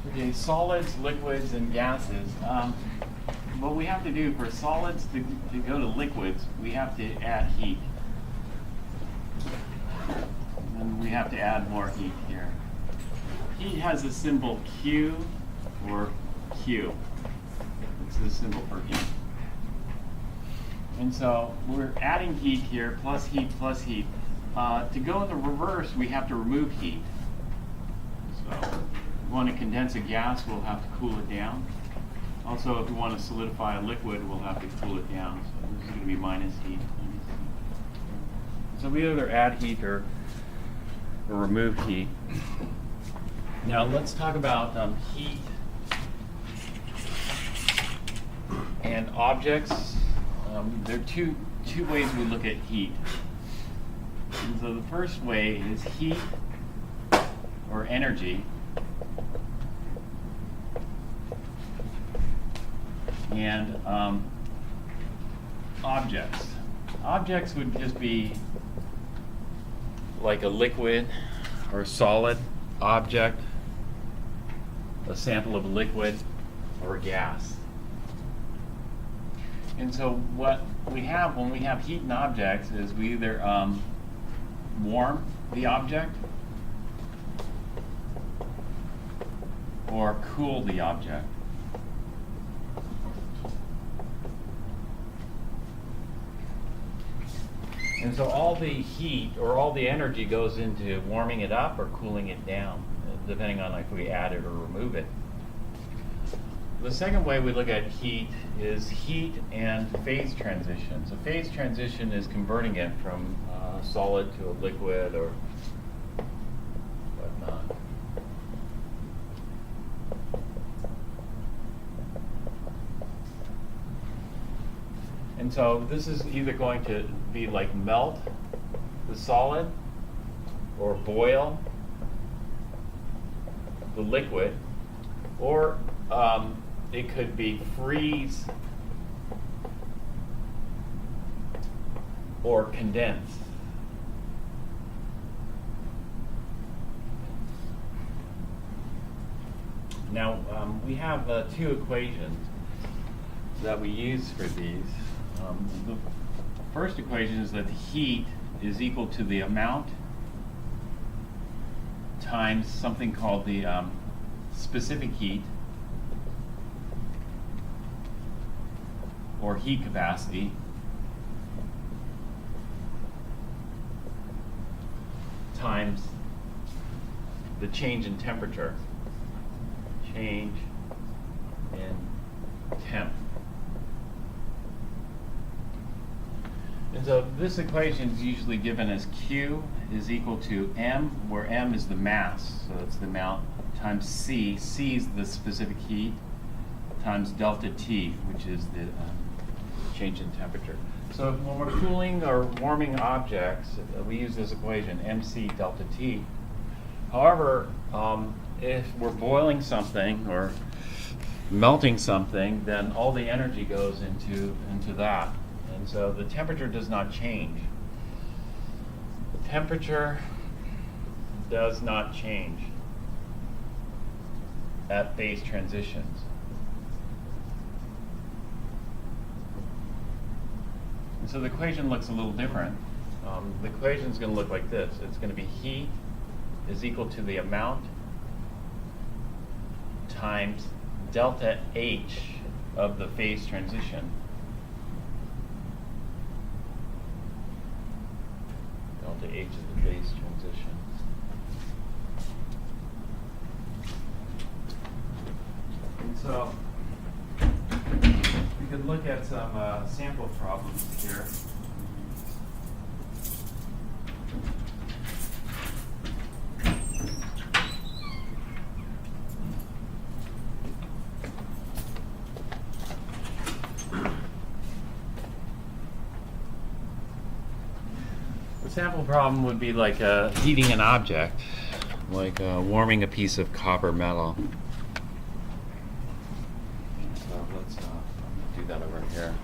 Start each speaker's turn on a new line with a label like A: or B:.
A: Okay, solids, liquids, and gases. What we have to do for solids to go to liquids, we have to add heat. And we have to add more heat here. Heat has a symbol Q or Q. It's the symbol for heat. And so we're adding heat here, plus heat, plus heat. To go in the reverse, we have to remove heat. So if we want to condense a gas, we'll have to cool it down. Also, if we want to solidify a liquid, we'll have to cool it down. So this is going to be minus heat. So we either add heat or remove heat. Now let's talk about heat and objects. There are two ways we look at heat. And so the first way is heat or energy. And objects. Objects would just be like a liquid or a solid object, a sample of a liquid or a gas. And so what we have when we have heat in objects is we either warm the object or cool the object. And so all the heat or all the energy goes into warming it up or cooling it down, depending on if we add it or remove it. The second way we look at heat is heat and phase transition. So phase transition is converting it from solid to a liquid or whatnot. And so this is either going to be like melt the solid or boil the liquid, or it could be freeze or condense. Now we have two equations that we use for these. The first equation is that the heat is equal to the amount times something called the specific heat or heat capacity times the change in temperature, change in temp. And so this equation is usually given as Q is equal to M, where M is the mass, so it's the amount, times C. C is the specific heat, times delta T, which is the change in temperature. So when we're cooling or warming objects, we use this equation, MC delta T. However, if we're boiling something or melting something, then all the energy goes into that. And so the temperature does not change. The temperature does not change at phase transitions. And so the equation looks a little different. The equation is going to look like this. It's going to be heat is equal to the amount times delta H of the phase transition. Delta H of the phase transition. And so we could look at some sample problems here. The sample problem would be like heating an object, like warming a piece of copper metal. So let's do that over here.